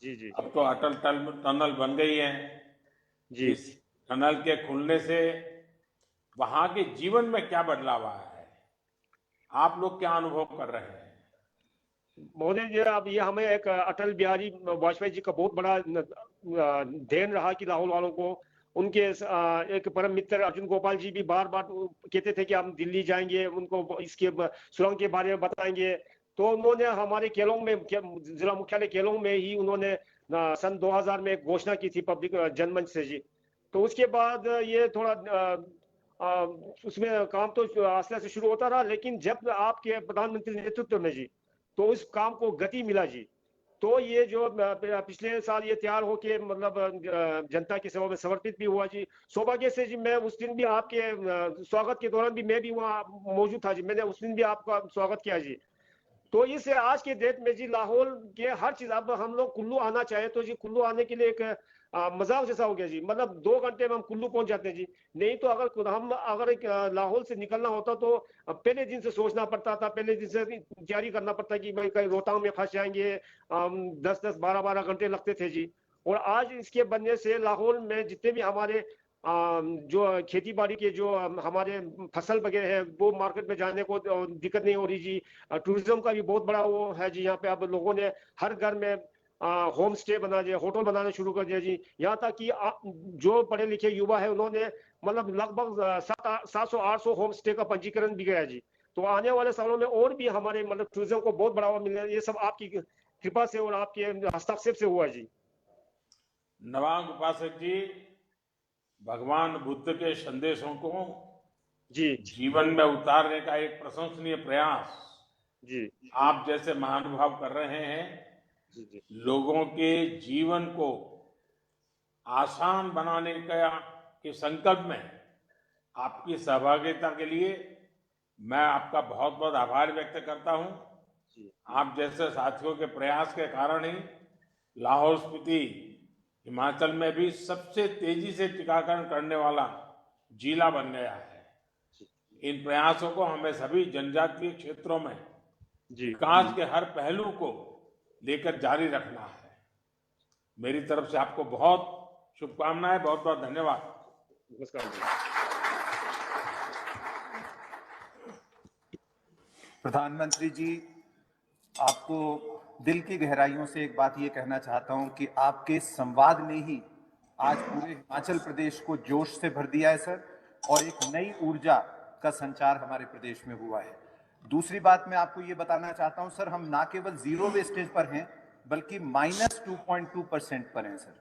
जी, जी, अब तो अटल टनल बन गई है। जी। इस टनल के खुलने से वहां के जीवन में क्या बदलाव आया है, आप लोग क्या अनुभव कर रहे हैं? महोदय जी, अब ये हमें एक अटल बिहारी वाजपेयी जी का बहुत बड़ा देन रहा कि लाहौल वालों को उनके एक परम मित्र अर्जुन गोपाल जी भी बार बार कहते थे कि हम दिल्ली जाएंगे, उनको इसके सुरंग के बारे में बताएंगे। तो उन्होंने हमारे केलोंग में, जिला मुख्यालय केलोंग में ही उन्होंने सन 2000 में एक घोषणा की थी पब्लिक जनमंच से जी। तो उसके बाद ये थोड़ा उसमें काम तो आस्ते आस्ते शुरू होता रहा, लेकिन जब आपके प्रधानमंत्री नेतृत्व में जी, तो उस काम को गति मिला जी। तो ये जो पिछले साल ये तैयार होके मतलब जनता की सेवा में समर्पित भी हुआ जी। सौभाग्य से जी मैं उस दिन भी आपके स्वागत के दौरान भी मैं भी वहाँ मौजूद था जी, मैंने उस दिन भी आपका स्वागत किया जी। तो इस आज के डेट में जी लाहौल के हर चीज, अब हम लोग कुल्लू आना चाहे तो जी कुल्लू आने के लिए एक मजाक जैसा हो गया जी, मतलब 2 घंटे में हम कुल्लू पहुंच जाते हैं जी। नहीं तो अगर एक लाहौल से निकलना होता तो पहले दिन से सोचना पड़ता था, पहले दिन से तैयारी करना पड़ता कि भाई कहीं रोहतांग में फंस जाएंगे, 10-10 12-12 घंटे लगते थे जी। और आज इसके बनने से लाहौल में जितने भी हमारे जो खेती बाड़ी के जो हमारे फसल वगैरह है वो मार्केट में जाने को दिक्कत नहीं हो रही जी। टूरिज्म का भी बहुत बड़ा वो है जी। यहाँ पे अब लोगों ने हर घर में होम स्टे बना दिया, होटल बनाना शुरू कर दिया जी। यहाँ तक कि जो पढ़े लिखे युवा है उन्होंने मतलब लगभग 700-800 होम स्टे का पंजीकरण भी गया जी। तो आने वाले सालों में और भी हमारे मतलब टूरिज्म को बहुत बढ़ावा मिलेगा। ये सब आपकी कृपा से और आपके हस्तक्षेप से हुआ जी। नवांग उपासक जी, भगवान बुद्ध के संदेशों को जी, जीवन में उतारने का एक प्रशंसनीय प्रयास जी, आप जैसे महानुभाव कर रहे हैं। जी, जी, लोगों के जीवन को आसान बनाने का के संकल्प में आपकी सहभागिता के लिए मैं आपका बहुत बहुत आभार व्यक्त करता हूं। जी, आप जैसे साथियों के प्रयास के कारण ही लाहौल स्पीति हिमाचल में भी सबसे तेजी से टीकाकरण करने वाला जिला बन गया है। इन प्रयासों को हमें सभी जनजातीय क्षेत्रों में जी। विकास के हर पहलू को लेकर जारी रखना है। मेरी तरफ से आपको बहुत शुभकामनाएं, बहुत बहुत धन्यवाद। नमस्कार जी। प्रधानमंत्री जी, आपको दिल की गहराइयों से एक बात ये कहना चाहता हूं कि आपके संवाद ने ही आज पूरे हिमाचल प्रदेश को जोश से भर दिया है सर, और एक नई ऊर्जा का संचार हमारे प्रदेश में हुआ है। दूसरी बात मैं आपको ये बताना चाहता हूं सर, हम ना केवल जीरो वेस्टेज पर हैं बल्कि -2.2% पर हैं सर।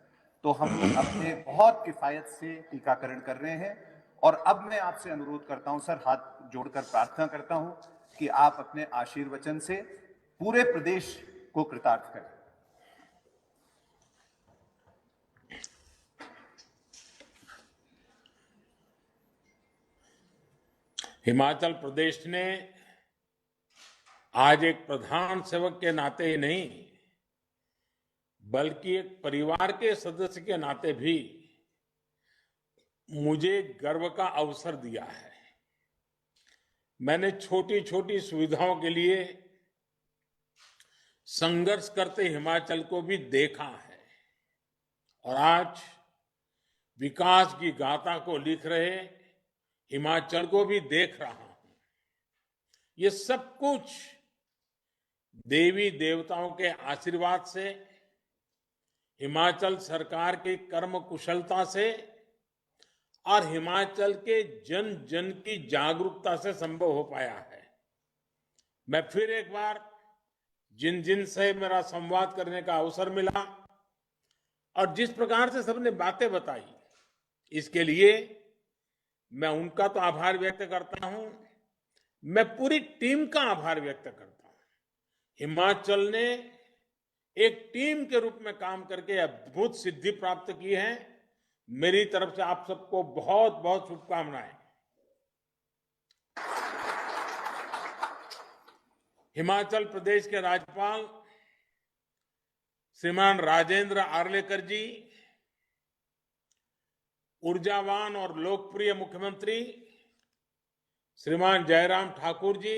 तो हम अपने बहुत किफायत से टीकाकरण कर रहे हैं। और अब मैं आपसे अनुरोध करता हूं सर, हाथ जोड़कर प्रार्थना करता हूं कि आप अपने आशीर्वचन से पूरे प्रदेश को कृतार्थ करें। हिमाचल प्रदेश ने आज एक प्रधान सेवक के नाते ही नहीं बल्कि एक परिवार के सदस्य के नाते भी मुझे गर्व का अवसर दिया है। मैंने छोटी छोटी सुविधाओं के लिए संघर्ष करते हिमाचल को भी देखा है, और आज विकास की गाथा को लिख रहे हिमाचल को भी देख रहा हूं। ये सब कुछ देवी देवताओं के आशीर्वाद से, हिमाचल सरकार की कर्म कुशलता से और हिमाचल के जन जन की जागरूकता से संभव हो पाया है। मैं फिर एक बार जिन जिन से मेरा संवाद करने का अवसर मिला और जिस प्रकार से सबने बातें बताई, इसके लिए मैं उनका तो आभार व्यक्त करता हूं, मैं पूरी टीम का आभार व्यक्त करता हूं। हिमाचल ने एक टीम के रूप में काम करके अद्भुत सिद्धि प्राप्त की है। मेरी तरफ से आप सबको बहुत बहुत शुभकामनाएं। हिमाचल प्रदेश के राज्यपाल श्रीमान राजेंद्र आर्लेकर जी, ऊर्जावान और लोकप्रिय मुख्यमंत्री श्रीमान जयराम ठाकुर जी,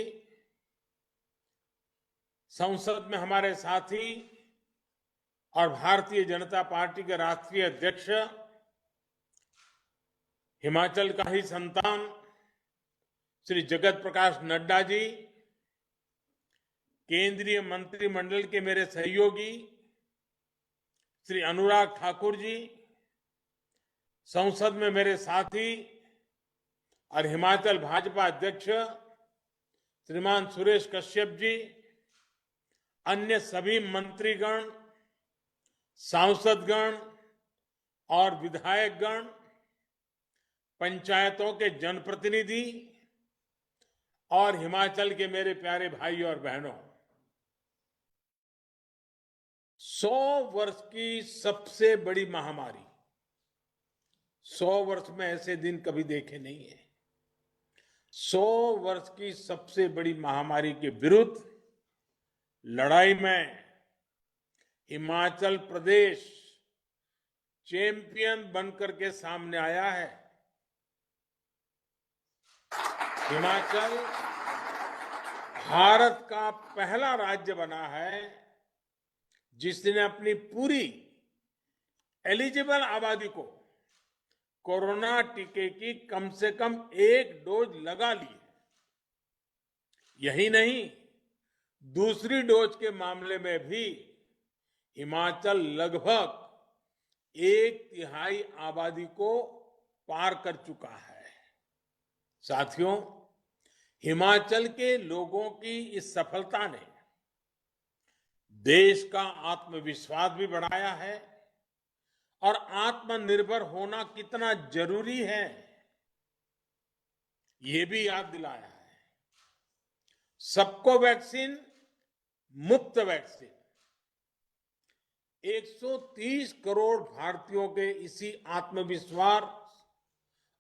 संसद में हमारे साथी और भारतीय जनता पार्टी के राष्ट्रीय अध्यक्ष, हिमाचल का ही संतान श्री जगत प्रकाश नड्डा जी, केंद्रीय मंत्रिमंडल के मेरे सहयोगी श्री अनुराग ठाकुर जी, संसद में मेरे साथी और हिमाचल भाजपा अध्यक्ष श्रीमान सुरेश कश्यप जी, अन्य सभी मंत्रीगण, सांसदगण और विधायकगण, पंचायतों के जनप्रतिनिधि और हिमाचल के मेरे प्यारे भाई और बहनों, 100 वर्ष की सबसे बड़ी महामारी, 100 वर्ष में ऐसे दिन कभी देखे नहीं है। 100 वर्ष की सबसे बड़ी महामारी के विरुद्ध लड़ाई में हिमाचल प्रदेश चैंपियन बनकर के सामने आया है। हिमाचल भारत का पहला राज्य बना है जिसने अपनी पूरी एलिजिबल आबादी को कोरोना टीके की कम से कम 1 डोज लगा ली है। यही नहीं, दूसरी डोज के मामले में भी हिमाचल लगभग 1/3 आबादी को पार कर चुका है। साथियों, हिमाचल के लोगों की इस सफलता ने देश का आत्मविश्वास भी बढ़ाया है और आत्मनिर्भर होना कितना जरूरी है ये भी याद दिलाया है। सबको वैक्सीन, मुफ्त वैक्सीन, 130 करोड़ भारतीयों के इसी आत्मविश्वास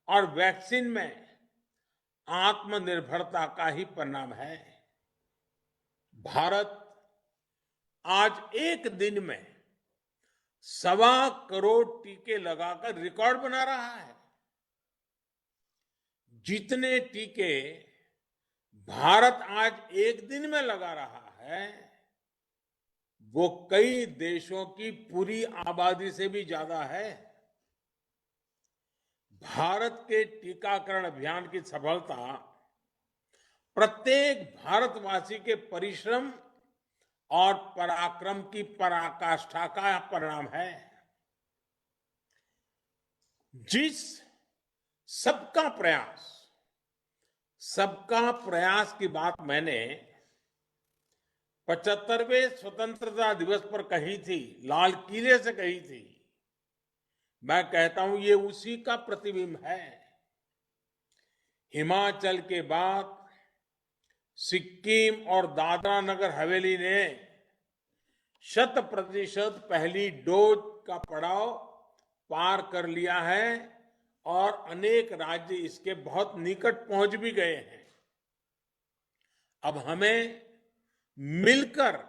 और वैक्सीन में आत्मनिर्भरता का ही परिणाम है। भारत आज एक दिन में 1.25 करोड़ टीके लगाकर रिकॉर्ड बना रहा है। जितने टीके भारत आज एक दिन में लगा रहा है, वो कई देशों की पूरी आबादी से भी ज्यादा है। भारत के टीकाकरण अभियान की सफलता प्रत्येक भारतवासी के परिश्रम और पराक्रम की पराकाष्ठा का परिणाम है। जिस सबका प्रयास की बात मैंने 75वें स्वतंत्रता दिवस पर कही थी, लाल किले से कही थी, मैं कहता हूं ये उसी का प्रतिबिंब है। हिमाचल के बाद सिक्किम और दादरा नगर हवेली ने 100% पहली डोज का पड़ाव पार कर लिया है और अनेक राज्य इसके बहुत निकट पहुंच भी गए हैं। अब हमें मिलकर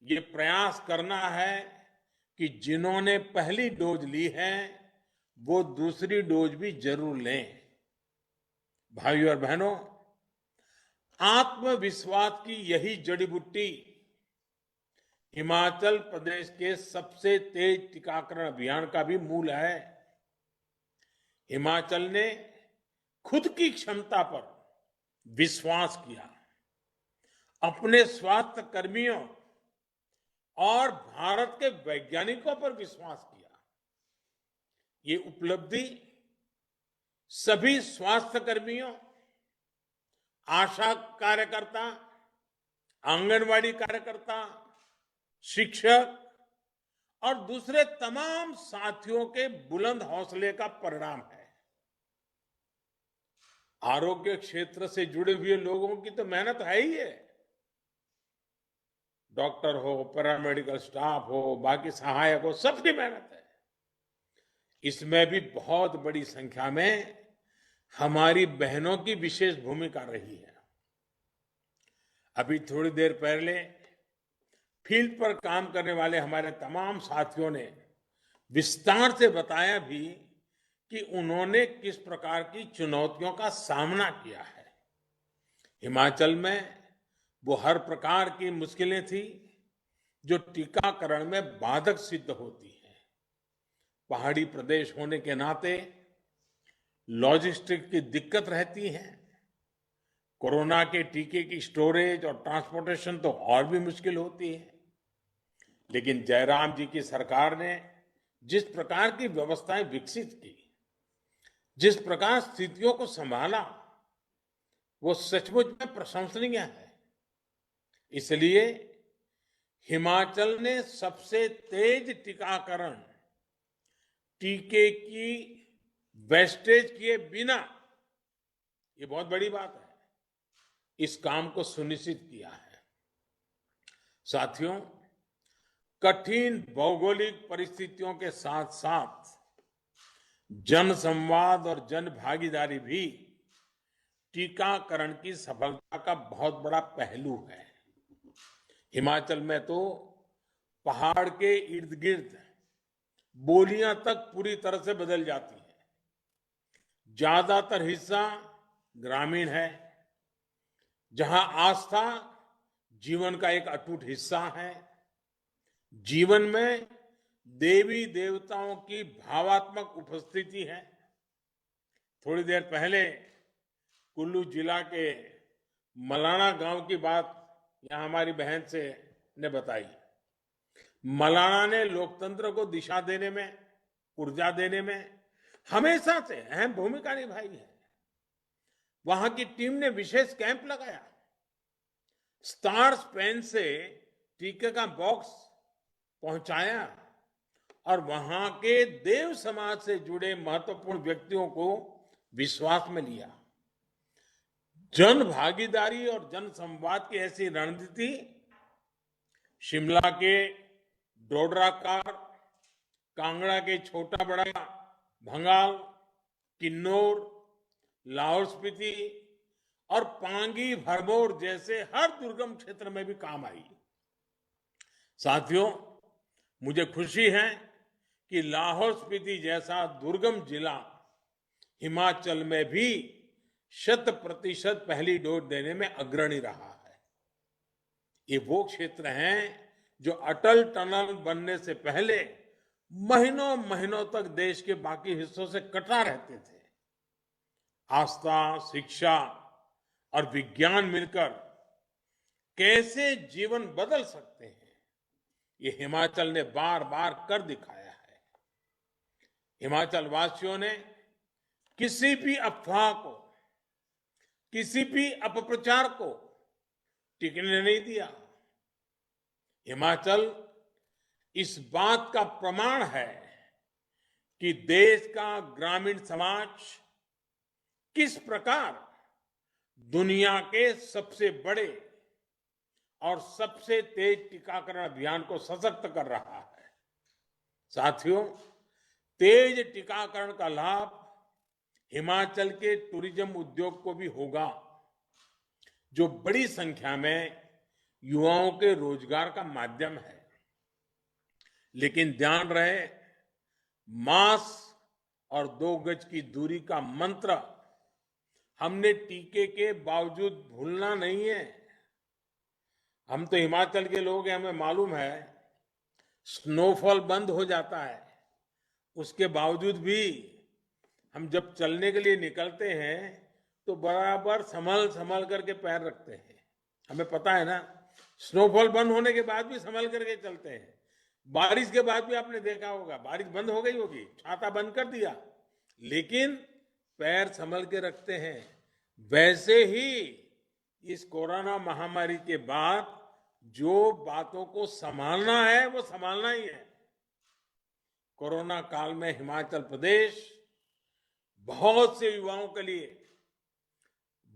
ये प्रयास करना है कि जिन्होंने पहली डोज ली है वो दूसरी डोज भी जरूर लें। भाइयों और बहनों, आत्मविश्वास की यही जड़ी बूटी हिमाचल प्रदेश के सबसे तेज टीकाकरण अभियान का भी मूल है। हिमाचल ने खुद की क्षमता पर विश्वास किया, अपने स्वास्थ्य कर्मियों और भारत के वैज्ञानिकों पर विश्वास किया। ये उपलब्धि सभी स्वास्थ्य कर्मियों, आशा कार्यकर्ता, आंगनवाड़ी कार्यकर्ता, शिक्षक और दूसरे तमाम साथियों के बुलंद हौसले का परिणाम है। आरोग्य क्षेत्र से जुड़े हुए लोगों की तो मेहनत है ही है। डॉक्टर हो, पैरामेडिकल स्टाफ हो, बाकी सहायक हो, सबकी मेहनत है। इसमें भी बहुत बड़ी संख्या में हमारी बहनों की विशेष भूमिका रही है। अभी थोड़ी देर पहले फील्ड पर काम करने वाले हमारे तमाम साथियों ने विस्तार से बताया भी कि उन्होंने किस प्रकार की चुनौतियों का सामना किया है। हिमाचल में वो हर प्रकार की मुश्किलें थी जो टीकाकरण में बाधक सिद्ध होती है। पहाड़ी प्रदेश होने के नाते लॉजिस्टिक की दिक्कत रहती है। कोरोना के टीके की स्टोरेज और ट्रांसपोर्टेशन तो और भी मुश्किल होती है। लेकिन जयराम जी की सरकार ने जिस प्रकार की व्यवस्थाएं विकसित की, जिस प्रकार स्थितियों को संभाला, वो सचमुच में प्रशंसनीय है। इसलिए हिमाचल ने सबसे तेज टीकाकरण टीके की वेस्टेज किए बिना, ये बहुत बड़ी बात है, इस काम को सुनिश्चित किया है। साथियों, कठिन भौगोलिक परिस्थितियों के साथ साथ जन संवाद और जन भागीदारी भी टीकाकरण की सफलता का बहुत बड़ा पहलू है। हिमाचल में तो पहाड़ के इर्द गिर्द बोलियां तक पूरी तरह से बदल जाती हैं। ज्यादातर हिस्सा ग्रामीण है, जहां आस्था जीवन का एक अटूट हिस्सा है। जीवन में देवी देवताओं की भावात्मक उपस्थिति है। थोड़ी देर पहले कुल्लू जिला के मलाना गांव की बात यहां हमारी बहन से ने बताई। मलाना ने लोकतंत्र को दिशा देने में, ऊर्जा देने में हमेशा से अहम भूमिका निभाई है। वहां की टीम ने विशेष कैंप लगाया, स्टार्स पेन से टीके का बॉक्स पहुंचाया और वहां के देव समाज से जुड़े महत्वपूर्ण व्यक्तियों को विश्वास में लिया। जन भागीदारी और जन संवाद की ऐसी रणनीति शिमला के डोडरा कार, कांगड़ा के छोटा बड़ा भंगाल, किन्नौर, लाहौल स्पीति और पांगी भरमौर जैसे हर दुर्गम क्षेत्र में भी काम आई। साथियों, मुझे खुशी है कि लाहौल स्पीति जैसा दुर्गम जिला हिमाचल में भी 100% पहली डोज देने में अग्रणी रहा है। ये वो क्षेत्र हैं जो अटल टनल बनने से पहले महीनों महीनों तक देश के बाकी हिस्सों से कटा रहते थे। आस्था, शिक्षा और विज्ञान मिलकर कैसे जीवन बदल सकते हैं, ये हिमाचल ने बार बार कर दिखाया है। हिमाचल वासियों ने किसी भी अफवाह को, किसी भी अपप्रचार को टिकने नहीं दिया। हिमाचल इस बात का प्रमाण है कि देश का ग्रामीण समाज किस प्रकार दुनिया के सबसे बड़े और सबसे तेज टीकाकरण अभियान को सशक्त कर रहा है। साथियों, तेज टीकाकरण का लाभ हिमाचल के टूरिज्म उद्योग को भी होगा, जो बड़ी संख्या में युवाओं के रोजगार का माध्यम है। लेकिन ध्यान रहे, मास्क और 2 गज की दूरी का मंत्र हमने टीके के बावजूद भूलना नहीं है। हम तो हिमाचल के लोग हैं, हमें मालूम है स्नोफॉल बंद हो जाता है, उसके बावजूद भी हम जब चलने के लिए निकलते हैं तो बराबर संभल संभल करके पैर रखते हैं। हमें पता है ना, स्नोफॉल बंद होने के बाद भी संभल करके चलते हैं। बारिश के बाद भी आपने देखा होगा, बारिश बंद हो गई होगी, छाता बंद कर दिया, लेकिन पैर संभल के रखते हैं। वैसे ही इस कोरोना महामारी के बाद जो बातों को संभालना है वो संभालना ही है। कोरोना काल में हिमाचल प्रदेश बहुत से युवाओं के लिए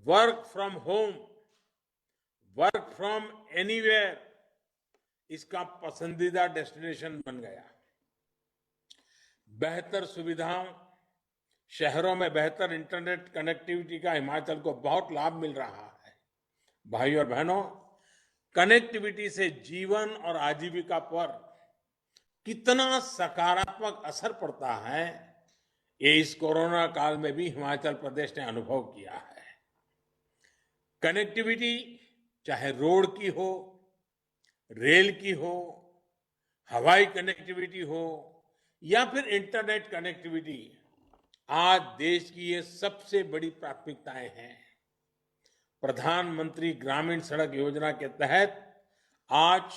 work from home, work from anywhere, इसका पसंदीदा डेस्टिनेशन बन गया। बेहतर सुविधाओं, शहरों में बेहतर इंटरनेट कनेक्टिविटी का हिमाचल को बहुत लाभ मिल रहा है। भाई और बहनों, कनेक्टिविटी से जीवन और आजीविका पर कितना सकारात्मक असर पड़ता है, ये इस कोरोना काल में भी हिमाचल प्रदेश ने अनुभव किया है। कनेक्टिविटी चाहे रोड की हो, रेल की हो, हवाई कनेक्टिविटी हो या फिर इंटरनेट कनेक्टिविटी, आज देश की ये सबसे बड़ी प्राथमिकताएं हैं। प्रधानमंत्री ग्रामीण सड़क योजना के तहत आज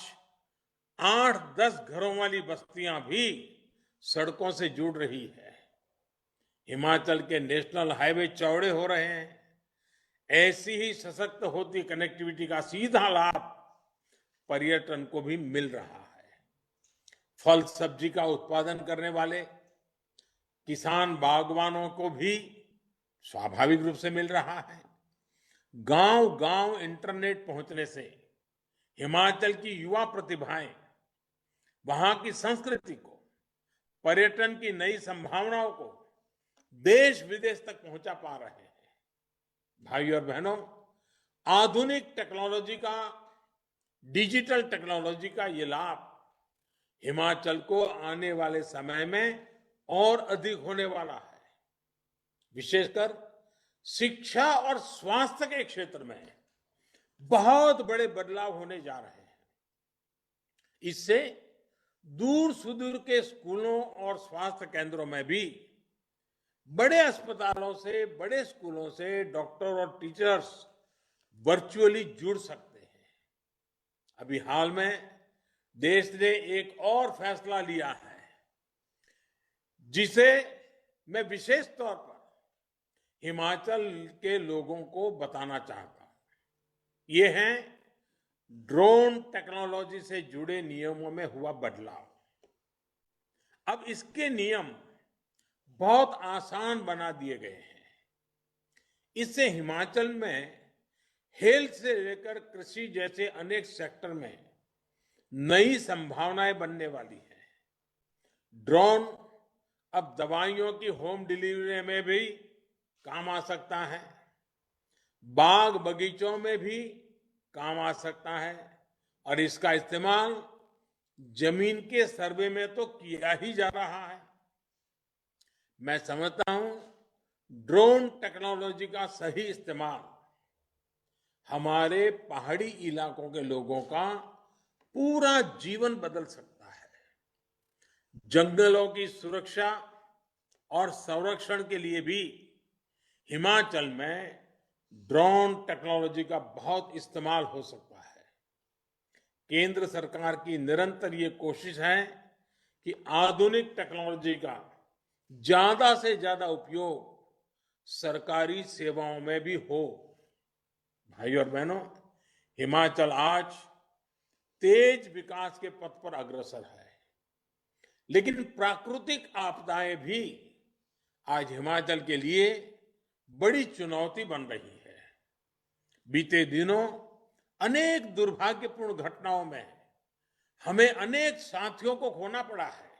8-10 घरों वाली बस्तियां भी सड़कों से जुड़ रही है। हिमाचल के नेशनल हाईवे चौड़े हो रहे हैं। ऐसी ही सशक्त होती कनेक्टिविटी का सीधा लाभ पर्यटन को भी मिल रहा है। फल सब्जी का उत्पादन करने वाले किसान बागवानों को भी स्वाभाविक रूप से मिल रहा है। गांव गांव इंटरनेट पहुंचने से हिमाचल की युवा प्रतिभाएं वहां की संस्कृति को, पर्यटन की नई संभावनाओं को देश विदेश तक पहुंचा पा रहे हैं। भाइयों और बहनों, आधुनिक टेक्नोलॉजी का, डिजिटल टेक्नोलॉजी का ये लाभ हिमाचल को आने वाले समय में और अधिक होने वाला है। विशेषकर शिक्षा और स्वास्थ्य के क्षेत्र में बहुत बड़े बदलाव होने जा रहे हैं। इससे दूर सुदूर के स्कूलों और स्वास्थ्य केंद्रों में भी बड़े अस्पतालों से, बड़े स्कूलों से डॉक्टर और टीचर्स वर्चुअली जुड़ सकते हैं। अभी हाल में देश ने एक और फैसला लिया है जिसे मैं विशेष तौर पर हिमाचल के लोगों को बताना चाहता हूं। ये है ड्रोन टेक्नोलॉजी से जुड़े नियमों में हुआ बदलाव। अब इसके नियम बहुत आसान बना दिए गए हैं। इससे हिमाचल में हेल्थ से लेकर कृषि जैसे अनेक सेक्टर में नई संभावनाएं बनने वाली हैं। ड्रोन अब दवाइयों की होम डिलीवरी में भी काम आ सकता है, बाग बगीचों में भी काम आ सकता है और इसका इस्तेमाल जमीन के सर्वे में तो किया ही जा रहा है। मैं समझता हूं ड्रोन टेक्नोलॉजी का सही इस्तेमाल हमारे पहाड़ी इलाकों के लोगों का पूरा जीवन बदल सकता है। जंगलों की सुरक्षा और संरक्षण के लिए भी हिमाचल में ड्रोन टेक्नोलॉजी का बहुत इस्तेमाल हो सकता है। केंद्र सरकार की निरंतर ये कोशिश है कि आधुनिक टेक्नोलॉजी का ज्यादा से ज्यादा उपयोग सरकारी सेवाओं में भी हो। भाइयों और बहनों, हिमाचल आज तेज विकास के पथ पर अग्रसर है, लेकिन प्राकृतिक आपदाएं भी आज हिमाचल के लिए बड़ी चुनौती बन रही है। बीते दिनों अनेक दुर्भाग्यपूर्ण घटनाओं में हमें अनेक साथियों को खोना पड़ा है।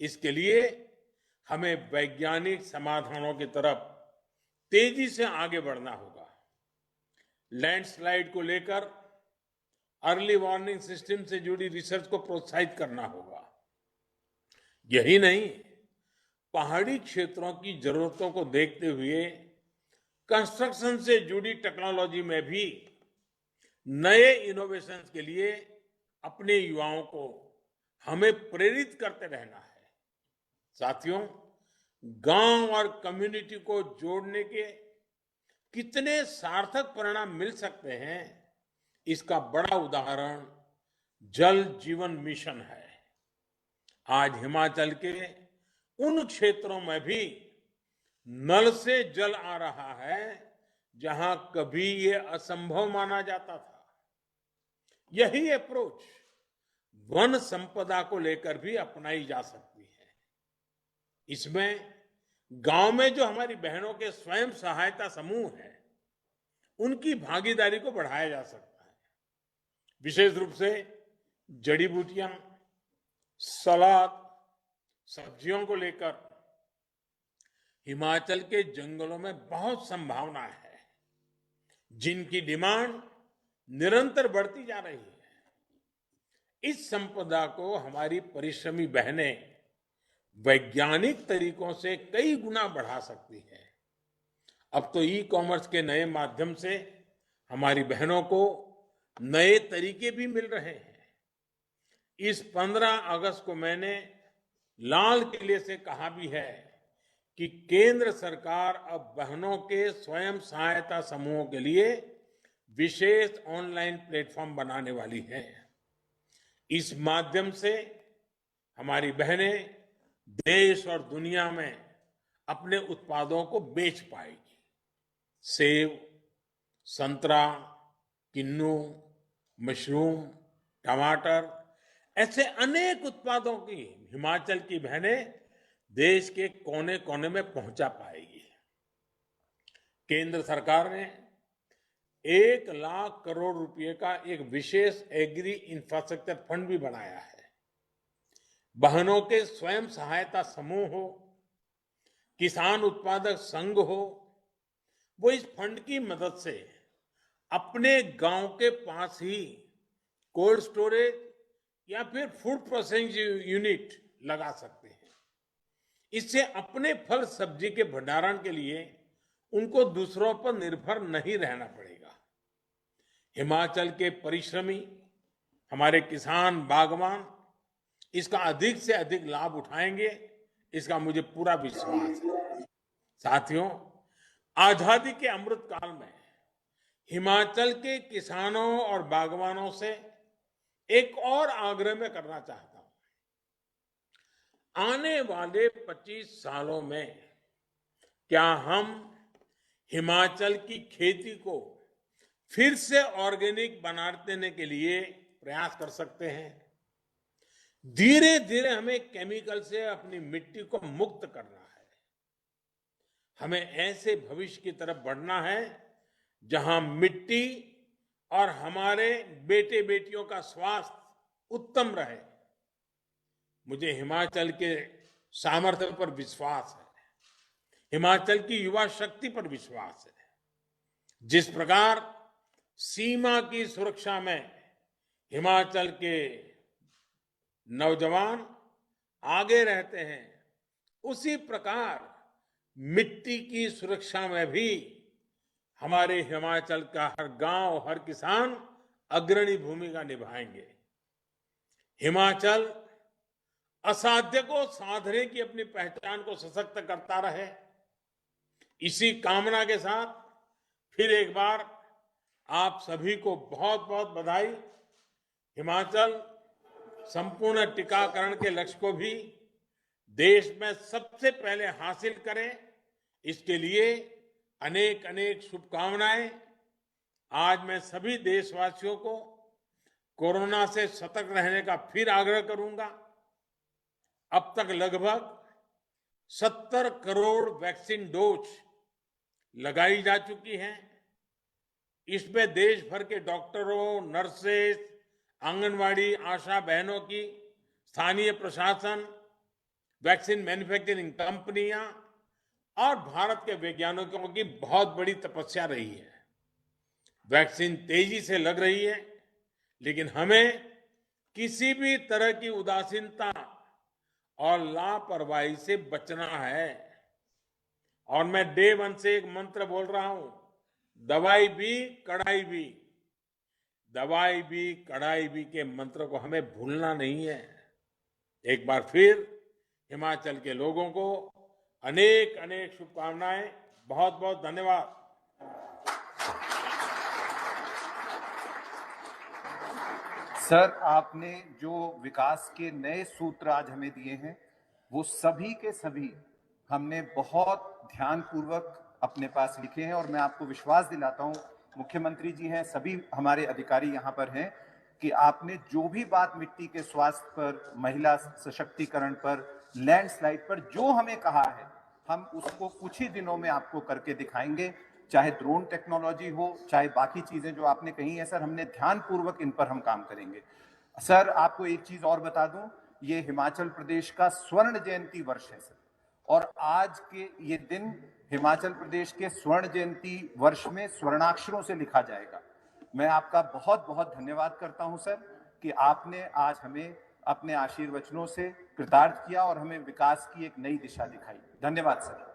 इसके लिए हमें वैज्ञानिक समाधानों की तरफ तेजी से आगे बढ़ना होगा। लैंडस्लाइड को लेकर अर्ली वार्निंग सिस्टम से जुड़ी रिसर्च को प्रोत्साहित करना होगा। यही नहीं, पहाड़ी क्षेत्रों की जरूरतों को देखते हुए कंस्ट्रक्शन से जुड़ी टेक्नोलॉजी में भी नए इनोवेशंस के लिए अपने युवाओं को हमें प्रेरित करते रहना है। साथियों, गांव और कम्युनिटी को जोड़ने के कितने सार्थक परिणाम मिल सकते हैं, इसका बड़ा उदाहरण जल जीवन मिशन है। आज हिमाचल के उन क्षेत्रों में भी नल से जल आ रहा है जहां कभी ये असंभव माना जाता था। यही अप्रोच वन संपदा को लेकर भी अपनाई जा सकती है। इसमें गांव में जो हमारी बहनों के स्वयं सहायता समूह हैं, उनकी भागीदारी को बढ़ाया जा सकता है। विशेष रूप से जड़ी बूटियां, सलाद, सब्जियों को लेकर हिमाचल के जंगलों में बहुत संभावना है, जिनकी डिमांड निरंतर बढ़ती जा रही है। इस संपदा को हमारी परिश्रमी बहनें वैज्ञानिक तरीकों से कई गुना बढ़ा सकती है। अब तो ई कॉमर्स के नए माध्यम से हमारी बहनों को नए तरीके भी मिल रहे हैं। इस 15 अगस्त को मैंने लाल किले से कहा भी है कि केंद्र सरकार अब बहनों के स्वयं सहायता समूहों के लिए विशेष ऑनलाइन प्लेटफॉर्म बनाने वाली है। इस माध्यम से हमारी बहनें देश और दुनिया में अपने उत्पादों को बेच पाएगी। सेब, संतरा, किन्नू, मशरूम, टमाटर, ऐसे अनेक उत्पादों की हिमाचल की बहनें देश के कोने कोने में पहुंचा पाएगी। केंद्र सरकार ने 1 लाख करोड़ रुपए का एक विशेष एग्री इंफ्रास्ट्रक्चर फंड भी बनाया है। बहनों के स्वयं सहायता समूह हो, किसान उत्पादक संघ हो, वो इस फंड की मदद से अपने गांव के पास ही कोल्ड स्टोरेज या फिर फूड प्रोसेसिंग यूनिट लगा सकते हैं। इससे अपने फल सब्जी के भंडारण के लिए उनको दूसरों पर निर्भर नहीं रहना पड़ेगा। हिमाचल के परिश्रमी हमारे किसान बागवान इसका अधिक से अधिक लाभ उठाएंगे, इसका मुझे पूरा विश्वास है। साथियों, आजादी के अमृत काल में हिमाचल के किसानों और बागवानों से एक और आग्रह मैं करना चाहता हूं। आने वाले 25 सालों में क्या हम हिमाचल की खेती को फिर से ऑर्गेनिक बना देने के लिए प्रयास कर सकते हैं? धीरे धीरे हमें केमिकल से अपनी मिट्टी को मुक्त करना है। हमें ऐसे भविष्य की तरफ बढ़ना है जहां मिट्टी और हमारे बेटे बेटियों का स्वास्थ्य उत्तम रहे। मुझे हिमाचल के सामर्थ्य पर विश्वास है, हिमाचल की युवा शक्ति पर विश्वास है। जिस प्रकार सीमा की सुरक्षा में हिमाचल के नौजवान आगे रहते हैं, उसी प्रकार मिट्टी की सुरक्षा में भी हमारे हिमाचल का हर गांव, हर किसान अग्रणी भूमिका निभाएंगे। हिमाचल असाध्य को साधने की अपनी पहचान को सशक्त करता रहे, इसी कामना के साथ फिर एक बार आप सभी को बहुत बहुत बधाई। हिमाचल संपूर्ण टीकाकरण के लक्ष्य को भी देश में सबसे पहले हासिल करे, इसके लिए अनेक अनेक शुभकामनाएं। आज मैं सभी देशवासियों को कोरोना से सतर्क रहने का फिर आग्रह करूंगा। अब तक लगभग 70 करोड़ वैक्सीन डोज लगाई जा चुकी हैं। इसमें देश भर के डॉक्टरों, नर्सेस, आंगनवाड़ी आशा बहनों की, स्थानीय प्रशासन, वैक्सीन मैन्युफैक्चरिंग कंपनियां और भारत के वैज्ञानिकों की बहुत बड़ी तपस्या रही है। वैक्सीन तेजी से लग रही है, लेकिन हमें किसी भी तरह की उदासीनता और लापरवाही से बचना है। और मैं डे 1 से एक मंत्र बोल रहा हूं, दवाई भी कड़ाई भी, दवाई भी कड़ाई भी के मंत्र को हमें भूलना नहीं है। एक बार फिर हिमाचल के लोगों को अनेक अनेक शुभकामनाएं। बहुत बहुत धन्यवाद। सर, आपने जो विकास के नए सूत्र आज हमें दिए हैं, वो सभी के सभी हमने बहुत ध्यानपूर्वक अपने पास लिखे हैं। और मैं आपको विश्वास दिलाता हूं, मुख्यमंत्री जी हैं, सभी हमारे अधिकारी यहाँ पर हैं, कि आपने जो भी बात मिट्टी के स्वास्थ्य पर, महिला सशक्तिकरण पर, लैंडस्लाइड पर जो हमें कहा है, हम उसको कुछ ही दिनों में आपको करके दिखाएंगे। चाहे ड्रोन टेक्नोलॉजी हो, चाहे बाकी चीजें जो आपने कही है, सर हमने ध्यानपूर्वक इन पर हम काम करेंगे। सर, आपको एक चीज और बता दूं, ये हिमाचल प्रदेश का स्वर्ण जयंती वर्ष है सर, और आज के ये दिन हिमाचल प्रदेश के स्वर्ण जयंती वर्ष में स्वर्णाक्षरों से लिखा जाएगा। मैं आपका बहुत बहुत धन्यवाद करता हूं सर, कि आपने आज हमें अपने आशीर्वचनों से कृतार्थ किया और हमें विकास की एक नई दिशा दिखाई। धन्यवाद सर।